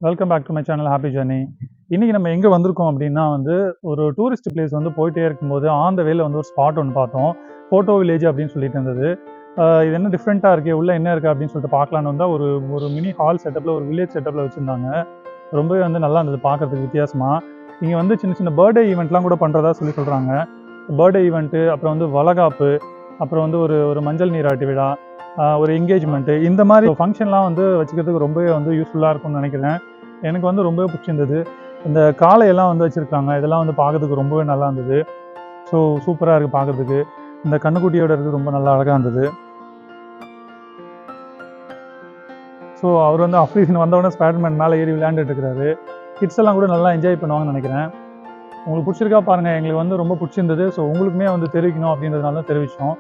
Welcome back to my channel happy journey. இன்றைக்கி நம்ம எங்கே வந்திருக்கோம் அப்படின்னா ஒரு டூரிஸ்ட் பிளேஸ் போயிட்டே இருக்கும்போது ஆன் த வேல ஒரு ஸ்பாட் ஒன்று பார்த்தோம். ஃபோட்டோ வில்லேஜ் அப்படின்னு சொல்லிட்டு இருந்தது. இது என்ன டிஃப்ரெண்ட்டாக இருக்குது, உள்ளே என்ன இருக்குது அப்படின்னு சொல்லிட்டு பார்க்கலான்னு வந்தால் ஒரு மினி ஹால் செட்டப்பில் ஒரு வில்லேஜ் செட்டப்பில் வச்சுருந்தாங்க. ரொம்பவே நல்லா இருந்தது பார்க்குறதுக்கு வித்தியாசமாக. இங்கே சின்ன சின்ன பர்த்டே ஈவெண்ட்லாம் கூட பண்ணுறதா சொல்கிறாங்க. பர்த்டே ஈவெண்ட்டு, அப்புறம் வளகாப்பு, அப்புறம் ஒரு மஞ்சள் நீராட்டு விழா, ஒரு என்கேஜ்மெண்ட்டு, இந்த மாதிரி ஃபங்க்ஷன்லாம் வச்சுக்கிறதுக்கு ரொம்பவே யூஸ்ஃபுல்லாக இருக்கும்னு நினைக்கிறேன். எனக்கு ரொம்பவே பிடிச்சிருந்தது. இந்த காளையெல்லாம் வச்சுருக்காங்க. இதெல்லாம் பார்க்கறதுக்கு ரொம்பவே நல்லா இருந்தது. ஸோ சூப்பராக இருக்குது பார்க்குறதுக்கு. இந்த கண்ணுக்குட்டியோட இருக்குது ரொம்ப நல்லா அழகாக இருந்தது. ஸோ அவர் அஃப்ரீன் வந்தவொடனே ஸ்பைடர்மேன் மேலே ஏறி விளையாண்டுட்டு இருக்கிறாரு. கிட்ஸ் எல்லாம் கூட நல்லா என்ஜாய் பண்ணுவாங்கன்னு நினைக்கிறேன். உங்களுக்கு பிடிச்சிருக்கா பாருங்கள். எங்களுக்கு ரொம்ப பிடிச்சிருந்தது. ஸோ உங்களுக்குமே தெரிவிக்கணும் அப்படின்றதுனால தான் தெரிவித்தோம்.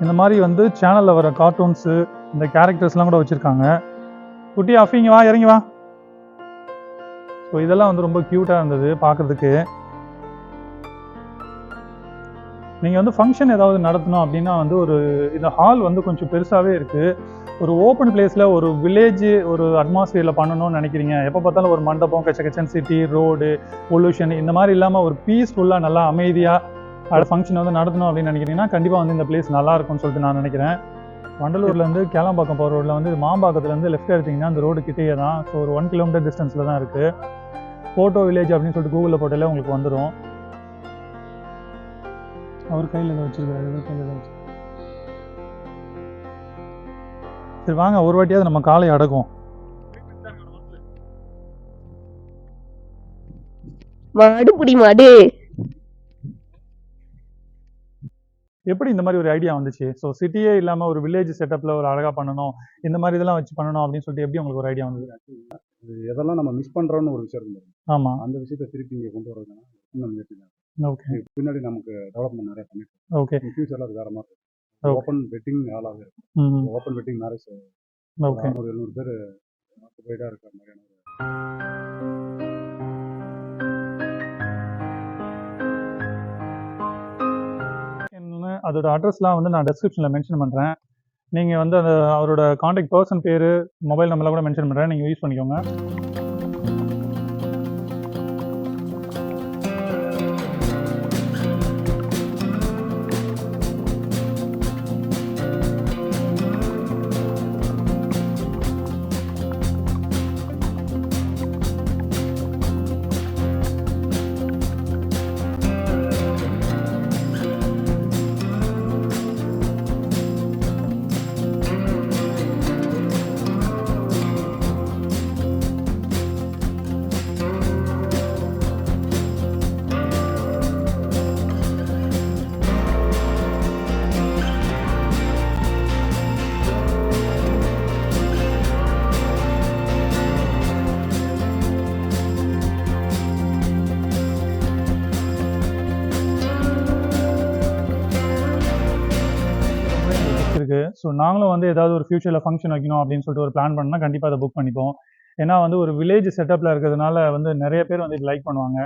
இந்த மாதிரி சேனலில் வர கார்ட்டூன்ஸு, இந்த கேரக்டர்ஸ்லாம் கூட வச்சுருக்காங்க. குட்டி அஃபிங்க வா, இறங்கி வா. ஸோ இதெல்லாம் ரொம்ப க்யூட்டாக இருந்தது பார்க்குறதுக்கு. நீங்கள் ஃபங்க்ஷன் ஏதாவது நடத்தணும் அப்படின்னா இந்த ஹால் கொஞ்சம் பெருசாகவே இருக்குது. ஒரு ஓப்பன் பிளேஸில் ஒரு வில்லேஜ் ஒரு அட்மாஸ்பியரில் பண்ணணும்னு நினைக்கிறீங்க. எப்போ பார்த்தாலும் ஒரு மண்டபம், கச்சன் சிட்டி, ரோடு, பொல்யூஷன், இந்த மாதிரி இல்லாமல் ஒரு பீஸ்ஃபுல்லாக நல்லா அமைதியாக அது ஃபங்க்ஷன் நடத்தணும் அப்படின்னு நினைக்கிறீங்கன்னா கண்டிப்பாக இந்த பிளேஸ் நல்லா இருக்கும்னு சொல்லிட்டு நான் நினைக்கிறேன். வண்டலூர்லேருந்து கேளம்பாக்கம் போகிற ரோட்டில் மாம்பாக்கத்துலேருந்து லெஃப்ட் எடுத்திங்கன்னா அந்த ரோடு கிட்டேயே தான். ஸோ ஒரு 1 கிலோமீட்டர் டிஸ்டன்ஸில் தான் இருக்குது. ஃபோட்டோ வில்லேஜ் அப்படின்னு சொல்லிட்டு கூகுளில் போட்டாலே உங்களுக்கு வந்துடும். அவர் கையில் எதை வச்சுருக்காரு. சரி வாங்க, ஒரு வாட்டியாவது நம்ம காலை அடக்கும். மாடு புடி மாடு. எப்படி இந்த மாதிரி ஒரு ஐடியா வந்துச்சு? ஸோ சிட்டியே இல்லாமல் ஒரு வில்லேஜ் செட்டப்பில் ஒரு அழகாக பண்ணணும், இந்த மாதிரி இதெல்லாம் வச்சு பண்ணணும் அப்படின்னு சொல்லிட்டு எப்படி உங்களுக்கு ஒரு ஐடியா வந்தது? எதெல்லாம் நம்ம மிஸ் பண்ணுறோன்னு ஒரு விஷயம் இருந்தது. ஆமாம், அந்த விஷயத்தை திருப்பி இங்கே கொண்டு வரதுனா இன்னும் முயற்சி தான். ஓகே, பின்னாடி நமக்கு டெவலப்மெண்ட் நிறைய பண்ணிட்டு ஓகே, ஃபியூச்சரில் அது வேறு மாதிரி ஓப்பன் வெட்டிங் ஹாலாக இருக்கும். ஓப்பன் வெட்டிங் மேரேஜ் ஓகே, ஒரு 700 பேர் ஆக்குபைடாக இருக்கிற மாதிரியான அதோட அட்ரஸ்லாம் நான் டிஸ்கிரிப்ஷனில் மென்ஷன் பண்ணுறேன். நீங்கள் அந்த அவரோட காண்டாக்ட் பர்சன் பேர், மொபைல் நம்பர்லாம் கூட மென்ஷன் பண்ணுறேன். நீங்கள் யூஸ் பண்ணிக்கோங்க. இருக்கு. ஸோ நாங்களும் ஏதாவது ஒரு ஃபியூச்சரில் ஃபங்க்ஷன் வைக்கணும் அப்படின்னு சொல்லிட்டு ஒரு பிளான் பண்ணால் கண்டிப்பாக அதை புக் பண்ணிப்போம். ஏன்னா ஒரு வில்லேஜ் செட்டப்பில் இருக்கிறதுனால நிறைய பேர் இது லைக் பண்ணுவாங்க.